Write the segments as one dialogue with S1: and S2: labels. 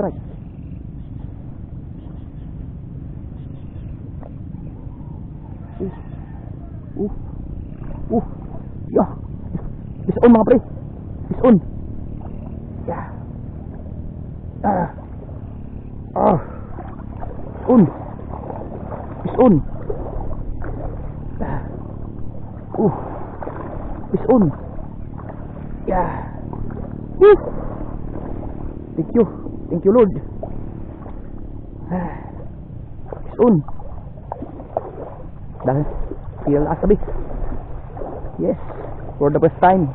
S1: strike. Yeah. Fish on mga pre. Fish on. Yeah. On. Fish on. Fish on. Yeah. Woo. Thank you. Thank you Lord. Fish on. Dahil feel asabi. Yes. For the first time.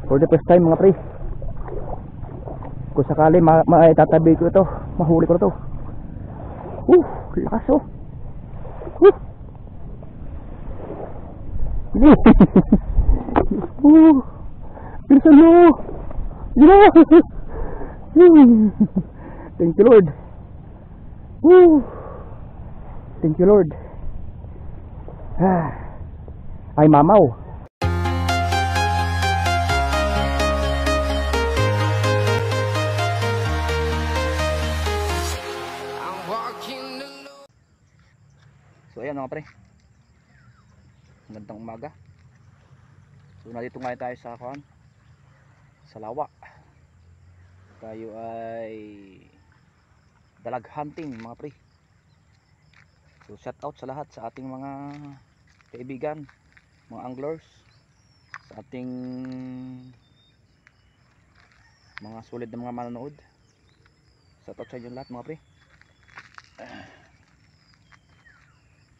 S1: For the first time mga pre. Kung sakali maitatabi ko ito, mahuli ko ito. Lakas oh. Bilisan mo. Yeah. Thank you Lord. Thank you Lord. Ay mamaw. So ayan mga pre, magandang umaga. So nandito ngayon tayo sa sa lawa. Tayo ay dalag hunting mga pre. So shout out sa lahat sa ating mga kaibigan, mga anglers, sa ating mga solid na mga manonood. Shout out sa inyo lahat mga pre.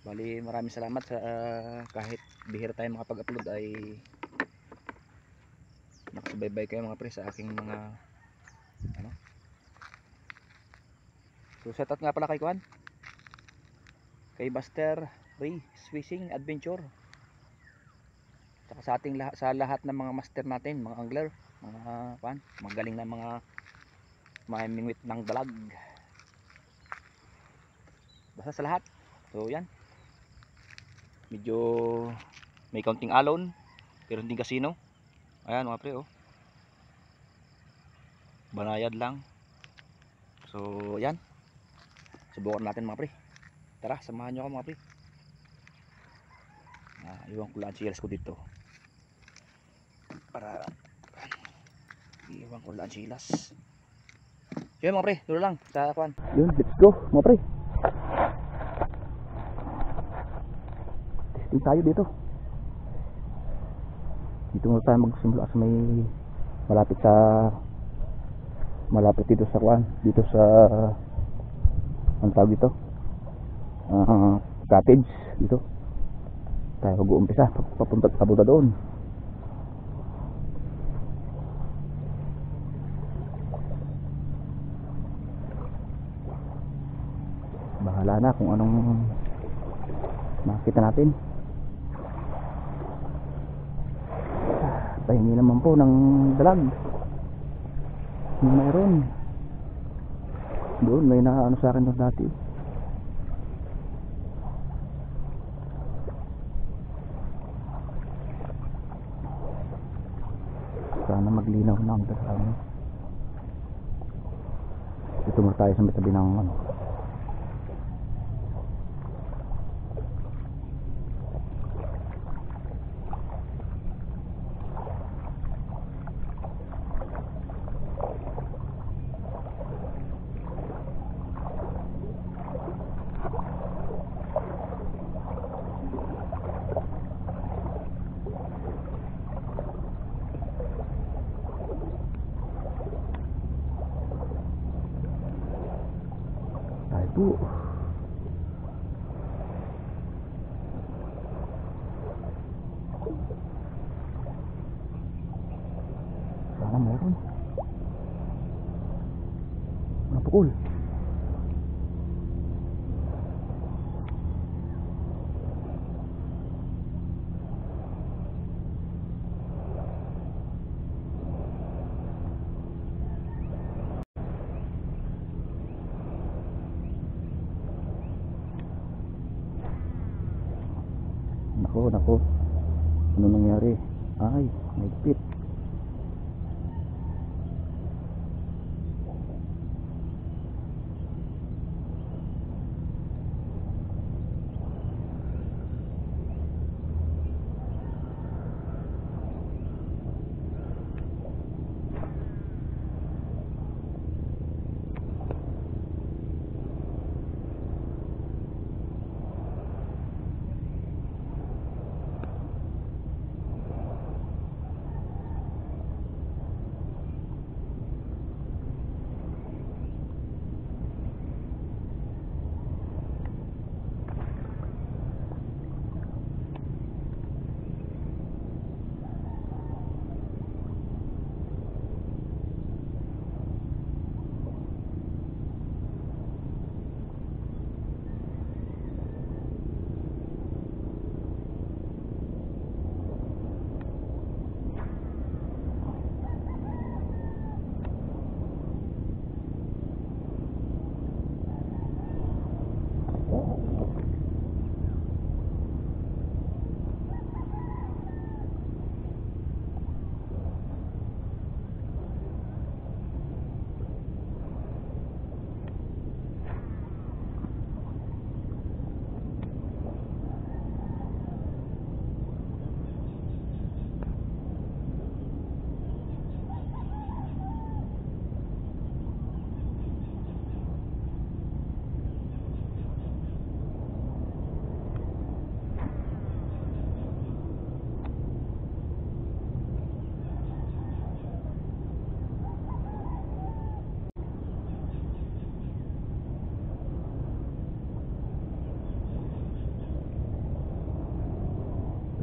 S1: Bali maraming salamat sa kahit bihira tayo makapag-upload ay nakasubaybay kayo mga pre sa aking mga So shout out nga pala kay Kuan, kay Buster Ray Fishing Adventure, saka sa lahat ng mga master natin, mga angler, mga Kuan, magaling na mga mamimingwit ng dalag, basta sa lahat. So yan, medyo may counting alon pero hindi kasino. Ayan mga pre oh, banayad lang. So yan, subukan natin mga pre. Tara, samahan nyo ako mga pre. Iwan ko lang chilas ko dito para iwan ko lang chilas. Yun mga pre, dulo lang sa Kuan. Yun, let's go mga pre. Testing tayo dito. Dito muna tayo magsimula sa may malapit dito sa Kuan, dito sa ang tawag dito, cottage dito tayo mag-uumpisa papunta doon. Bahala na kung anong makita natin. Pahingi naman po ng dalag. Mayroon doon, may naano sa akin doon dati. Sana maglinaw na ang dalag. Ito mo tayo sa may tabi ng po. Sana meron. Napukul. Nako, ano nangyari? Ay, may pit.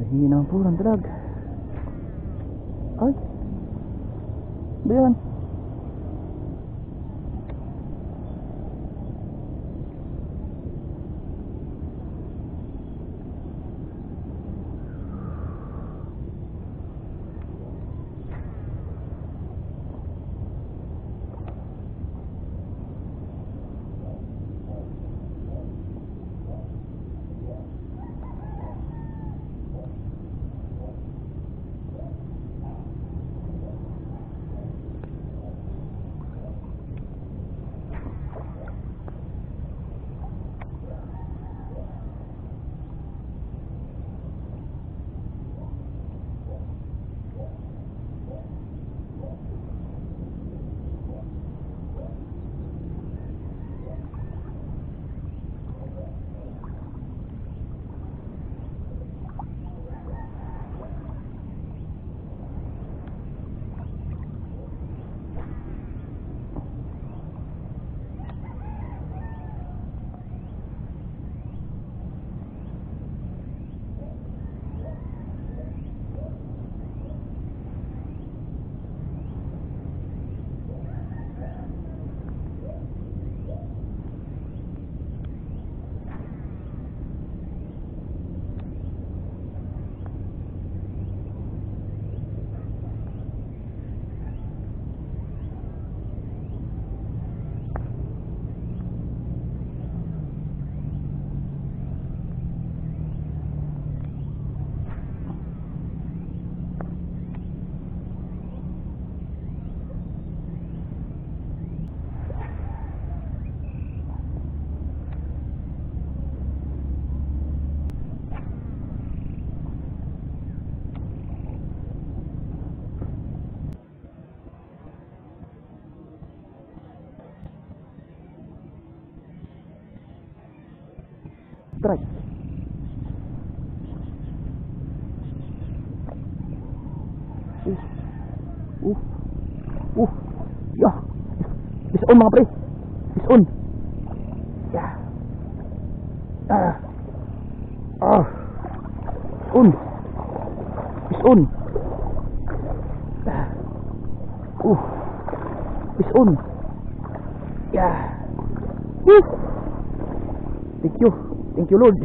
S1: Pahingi naman po ng dalag. Ay, ba yan? Strike. Yeah. Is on mga pre. Is on. Yeah. On. Is on. Is on. Yeah. Woo. Thank you. Thank you, Lord.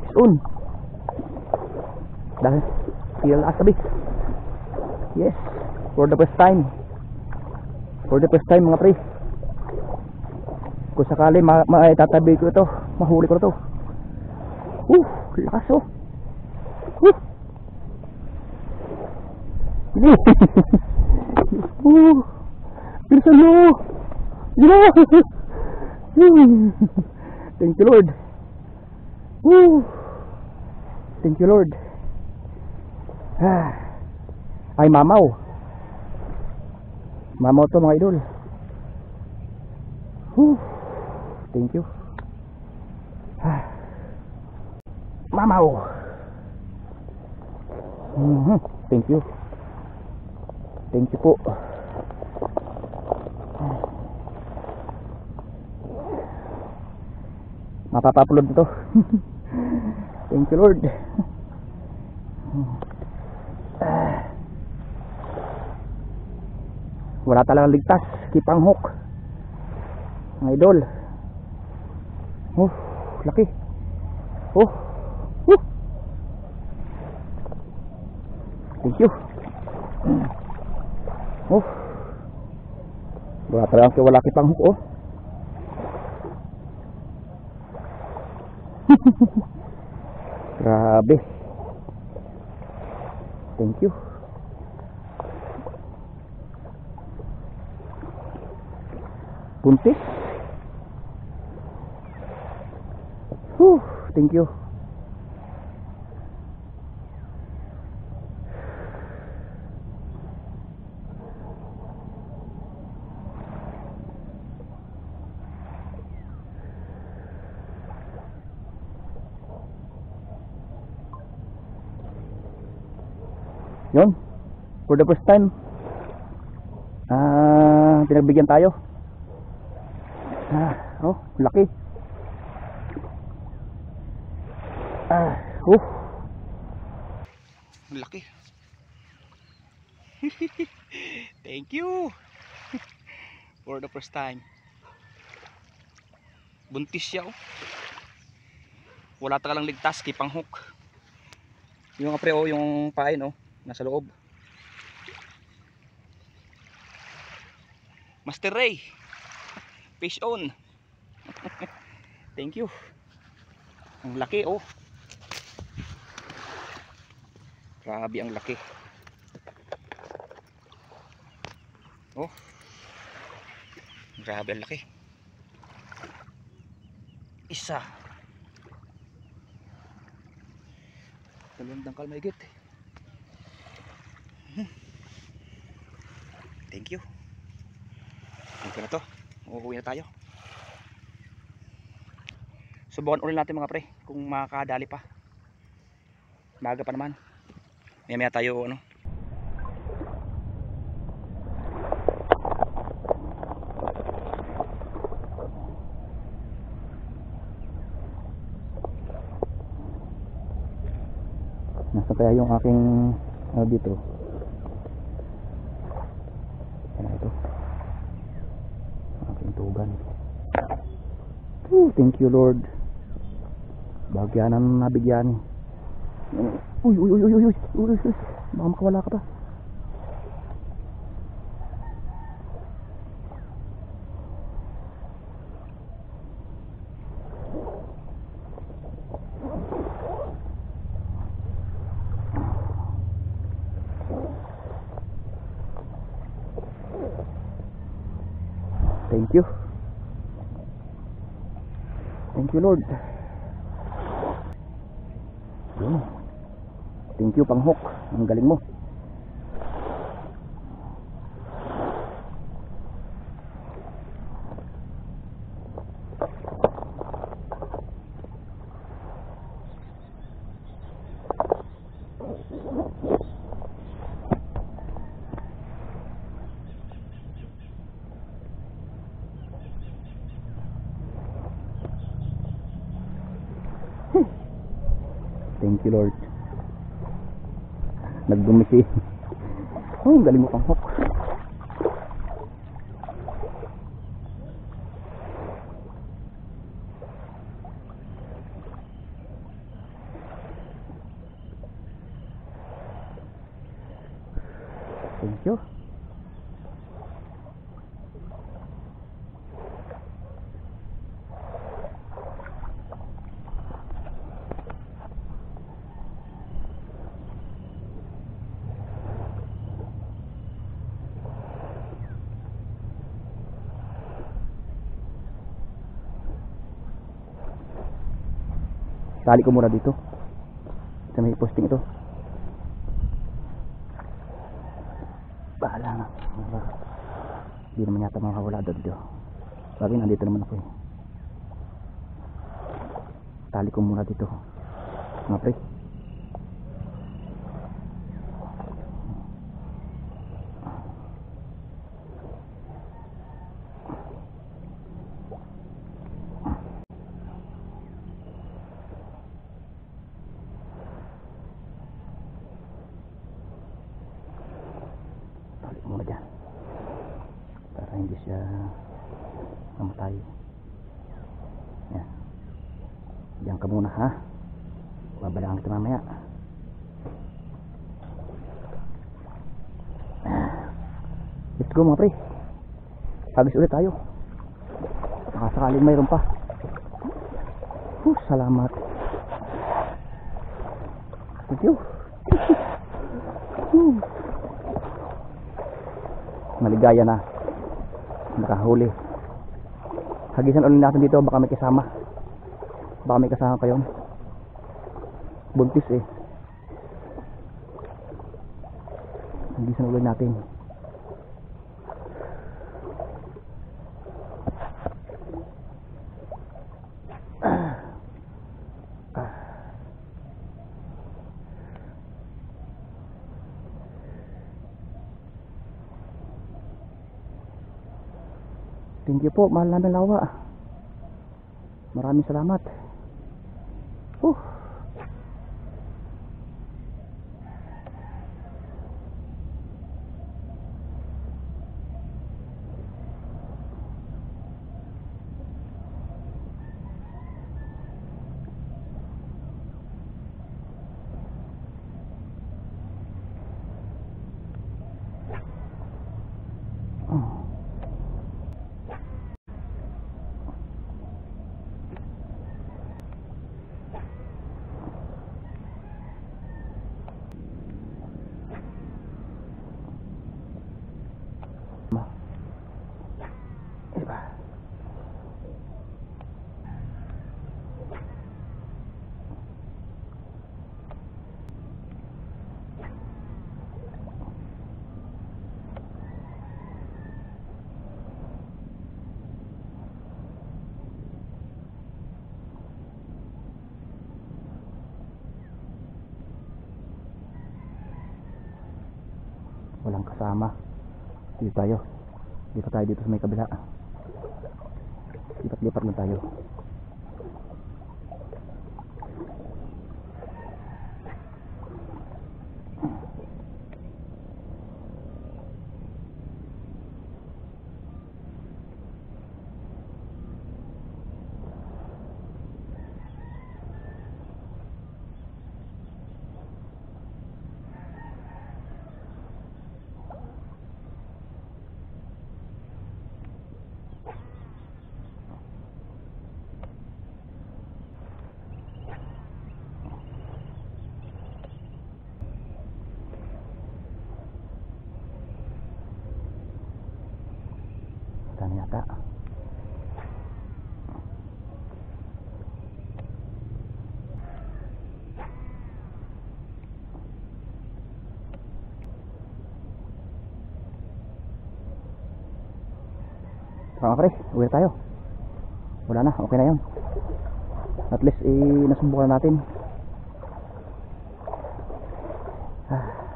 S1: Is on. Dahil feel asabi. Yes. For the first time. For the first time mga pre. Kung sakali tatabi ko ito, mahuli ko ito. Lakas oh. Bilisan mo. Thank you, Lord. Thank you, Lord. Ay, mamaw. Mamaw to mga idol. Thank you. Mamaw. Thank you. Thank you po. Mapapa-upload ito. Thank you, Lord. Wala talagang ligtas. Keep ang hook mga idol. Laki. Thank you. Wala talagang wala keep ang hook Grabe. Thank you. Puntis. Thank you. Yun, for the first time pinagbigyan tayo. Laki. Ah, uh. Laki. Thank you. For the first time. Buntis siya, oh. Wala talagang ligtas, kipang hook. Yung apre, oh, yung pain, oh, nasa loob. Master Ray. Fish on. Thank you. Ang laki, oh. Grabe ang laki. Oh. Grabe ang laki. Isa. Dalawang dangkal maigit. Thank you. Thank you na to. Uuwi na tayo. Subukan ulit natin mga pre kung makakadali pa. Maaga pa naman. Maya tayo ano. Nasa kaya yung aking dito. Ano ito? Aking tugan. Thank you Lord. Bagyanan na nabigyan. Uy. Baka makawala ka pa. Thank you. Thank you Lord. Yun. Thank you Panghok. Ang galing mo. Thank you Lord. Nagdumisi. Oh, galing mo Panghok. Thank you. Tali ko muna dito sa may posting ito. Bahala na. Hindi naman yata makawala dito. Sabi nandito naman ako eh. Tali ko muna dito mga pre. Muna dyan para hindi siya mamatay. Yan. Diyan ka muna ha. Babalaan kita mamaya. Let's go mga pre. Habis ulit tayo. Baka sakaling mayroon pa. Salamat. Thank you. Maligaya na. Nakahuli. Hagisan ulit natin dito. Baka may kasama. Baka may kasama kayo. Buntis eh. Hagisan ulit natin. Thank you po, mahal namin lawa. Maraming salamat. walang kasama. Dito tayo. Dito tayo dito sa may kabila. Lipat-lipat lang tayo. Dami yata. Tama pre, uwi tayo. Wala na, okay na yun. At least nasubukan natin.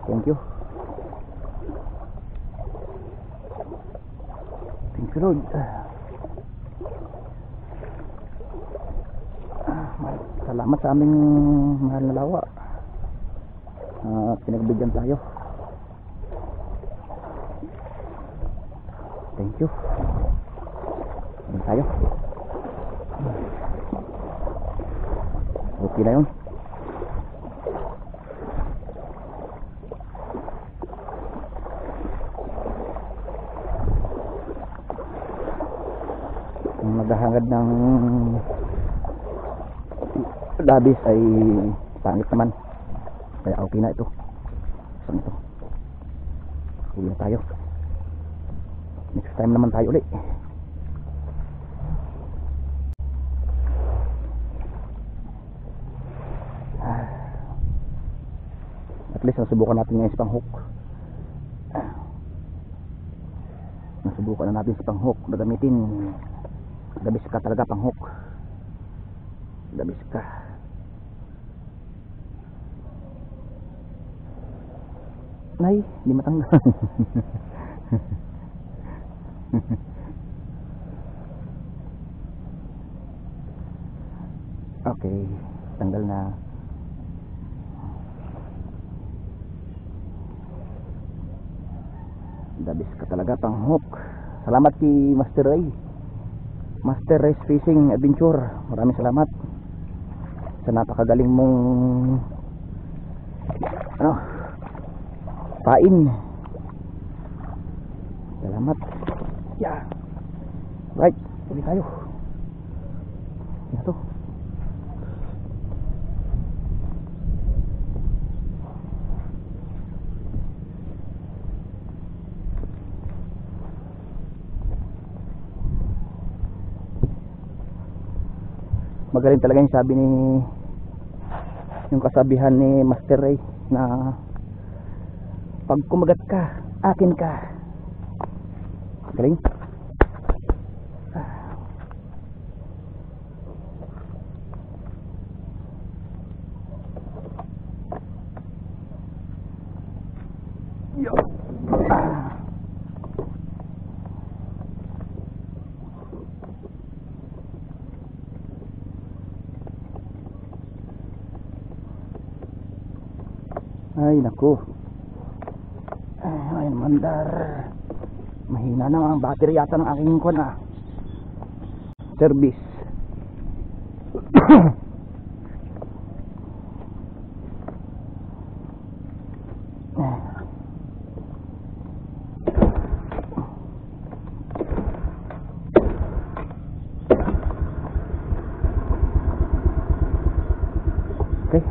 S1: Thank you. Thank you Lord. Salamat sa aming mahal na lawa. Pinagbigyan tayo. Thank you. Ayan tayo. Okay na yun. Ang maghahangad ng labis ay pangit naman. Kaya okay na ito. Saan ito? Uwi na tayo. Next time naman tayo ulit. At least nasubukan natin ngayon sa pang-hook. Nasubukan na natin sa pang-hook. Gagamitin. Labis ka talaga pang-hook. Labis ka. Nay, di matanggal. Okay, tanggal na. Labis ka talaga pang-hook. Salamat kay Master Ray. Master Race Fishing Adventure. Maraming salamat sa napakagaling mong pain. Salamat. Yeah. Right, ulit tayo. Ito. Magaling talaga yung sabi ni yung kasabihan ni Master Ray na pag kumagat ka, akin ka. Galing. Ay naku. Ay mandar. Mahina na ang battery yata ng aking service. Okay.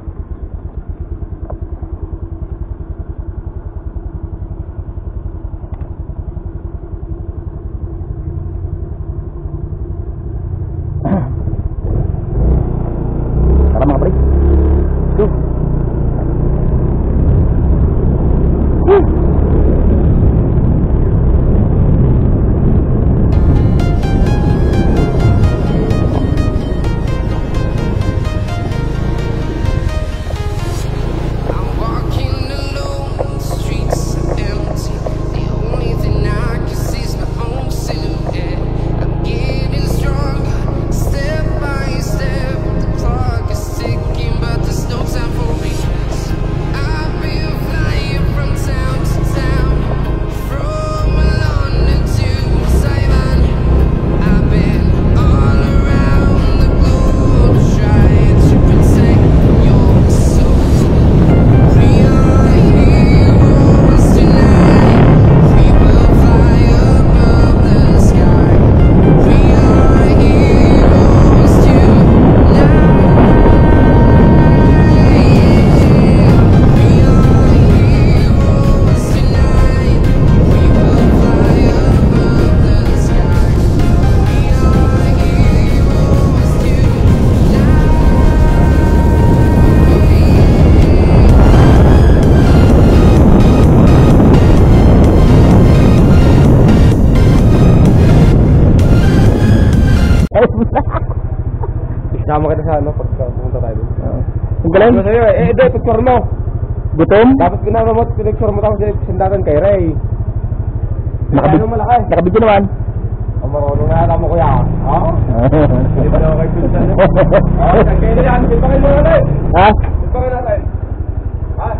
S2: I'm walking alone, the streets are empty. Isama kita sa ano, pagka pumunta tayo doon.
S1: Ang galing.
S2: Ano sa'yo eh, ito, picture mo.
S1: Gutom?
S2: Dapat ginamamot, pinicture mo tapos sindaran kay Ray.
S1: Nakabid-
S2: Ano malaki?
S1: Nakabidyo naman.
S2: Ang marunong na alam mo kuya. Oo? Hindi ba na ako kay Pinsan? Oo, nagkain na yan. Sipakin mo natin.
S1: Ha?
S2: Sipakin natin. Ha?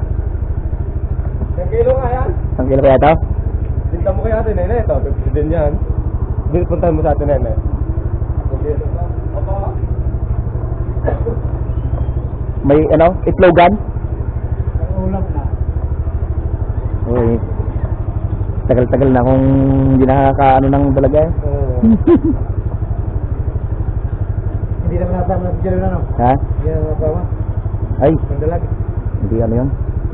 S2: 10 kilo nga yan.
S1: Ang kilo kaya ito?
S2: Tinta mo kay ate nene. Ito, din yan. Puntahan mo sa ate nene. Okay. Apa?
S1: May ano? Itlogan?
S2: Ulam na.
S1: Uy. Tagal-tagal na kung hindi nakakaano nang talaga eh.
S2: Hindi naman natama na si Jerry na no?
S1: Ha?
S2: Hindi naman natama.
S1: Ay,
S2: Ang dalag.
S1: hindi ano yun?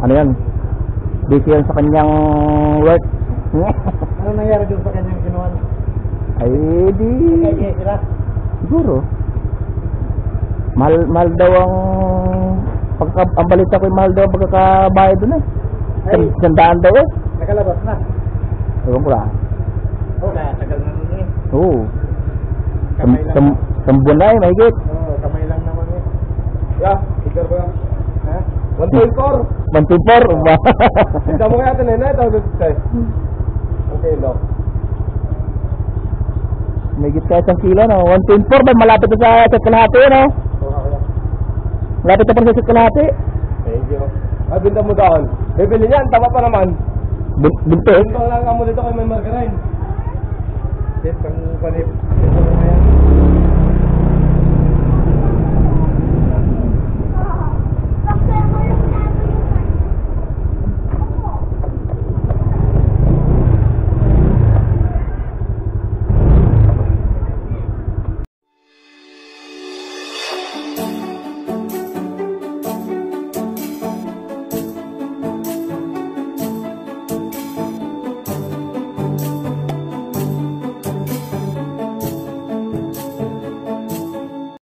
S1: Ano yun? Busy yun sa kanyang work.
S2: Ano nangyari doon sa kanyang kinuhan?
S1: Ay, di...
S2: Kaya sila?
S1: Siguro. Mahal daw ang... ang balita ko, mahal daw ang pagkakabayad doon eh.
S2: Ay.
S1: Sandaan daw eh.
S2: Nakalabas na.
S1: Ewan ko lang.
S2: Oo, kaya tagal na nun eh.
S1: Oo.
S2: Kamay lang.
S1: Sambuan na eh, mahigit.
S2: Oo, kamay lang naman eh. Yeah, figure ko yan. Ha? 1.4.
S1: 1.4.
S2: Tinta mo kaya ito nene. Ito, okay, no.
S1: Mahigit ka 1 kilo, no? 1.4 ba? Malapit na sa kalahati, no? Malapit na pa sa kalahati.
S2: Thank you. Ah, binta mo doon. Bibili niyan, tama pa naman.
S1: Binto.
S2: Binta lang mo dito kay May Margarine. Sit, pang panip.